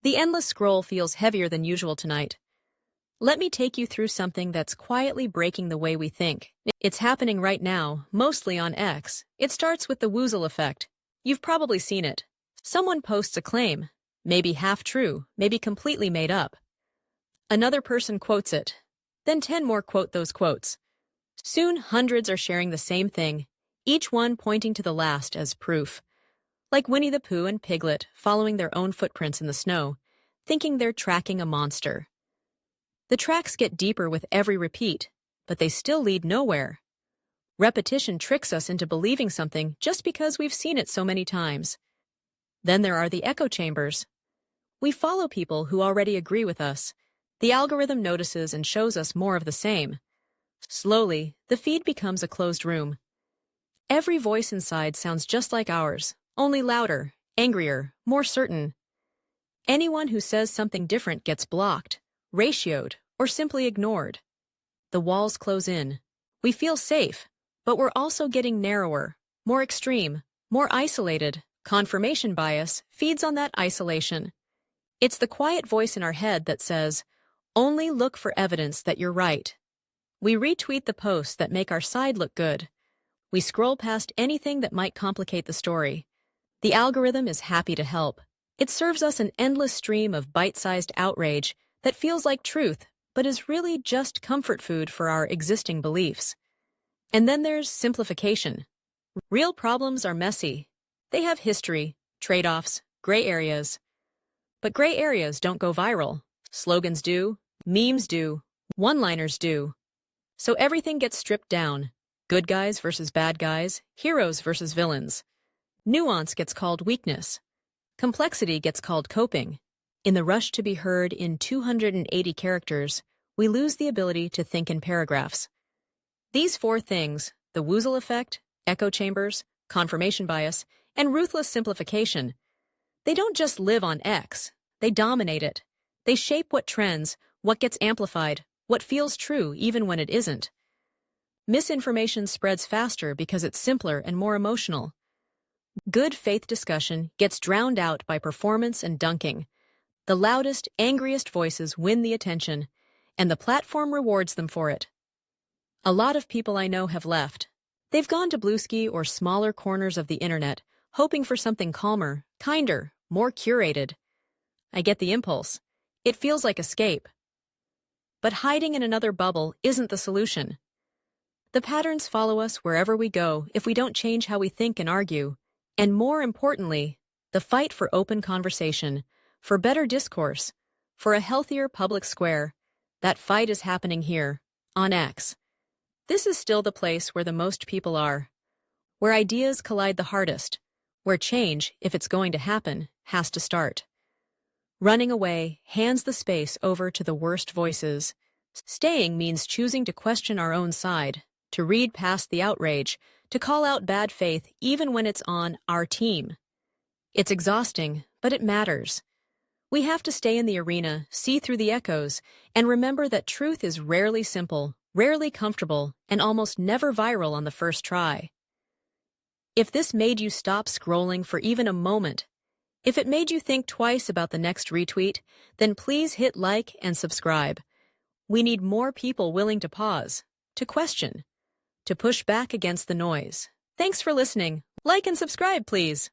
The endless scroll feels heavier than usual tonight. Let me take you through something that's quietly breaking the way we think. It's happening right now, mostly on X. It starts with the Woozle Effect. You've probably seen it. Someone posts a claim, maybe half true, maybe completely made up. Another person quotes it. Then 10 more quote those quotes. Soon, hundreds are sharing the same thing, each one pointing to the last as proof. Like Winnie the Pooh and Piglet following their own footprints in the snow, thinking they're tracking a monster. The tracks get deeper with every repeat, but they still lead nowhere. Repetition tricks us into believing something just because we've seen it so many times. Then there are the echo chambers. We follow people who already agree with us. The algorithm notices and shows us more of the same. Slowly, the feed becomes a closed room. Every voice inside sounds just like ours, only louder, angrier, more certain. Anyone who says something different gets blocked, ratioed, or simply ignored. The walls close in. We feel safe, but we're also getting narrower, more extreme, more isolated. Confirmation bias feeds on that isolation. It's the quiet voice in our head that says, "Only look for evidence that you're right." We retweet the posts that make our side look good. We scroll past anything that might complicate the story. The algorithm is happy to help. It serves us an endless stream of bite-sized outrage that feels like truth, but is really just comfort food for our existing beliefs. And then there's simplification. Real problems are messy. They have history, trade-offs, gray areas. But gray areas don't go viral. Slogans do, memes do, one-liners do. So everything gets stripped down. Good guys versus bad guys, heroes versus villains. Nuance gets called weakness. Complexity gets called coping. In the rush to be heard in 280 characters, we lose the ability to think in paragraphs. These four things, the Woozle Effect, echo chambers, confirmation bias, and ruthless simplification, they don't just live on X, they dominate it. They shape what trends, what gets amplified, what feels true even when it isn't. Misinformation spreads faster because it's simpler and more emotional. Good faith discussion gets drowned out by performance and dunking. The loudest, angriest voices win the attention, and the platform rewards them for it. A lot of people I know have left. They've gone to Bluesky or smaller corners of the internet, hoping for something calmer, kinder, more curated. I get the impulse. It feels like escape. But hiding in another bubble isn't the solution. The patterns follow us wherever we go if we don't change how we think and argue. And more importantly, the fight for open conversation, for better discourse, for a healthier public square, that fight is happening here, on X. This is still the place where the most people are, where ideas collide the hardest, where change, if it's going to happen, has to start. Running away hands the space over to the worst voices. Staying means choosing to question our own side, to read past the outrage, to call out bad faith even when it's on our team. It's exhausting, but it matters. We have to stay in the arena, see through the echoes, and remember that truth is rarely simple, rarely comfortable, and almost never viral on the first try. If this made you stop scrolling for even a moment, if it made you think twice about the next retweet, then please hit like and subscribe. We need more people willing to pause, to question, to push back against the noise. Thanks for listening. Like and subscribe, please.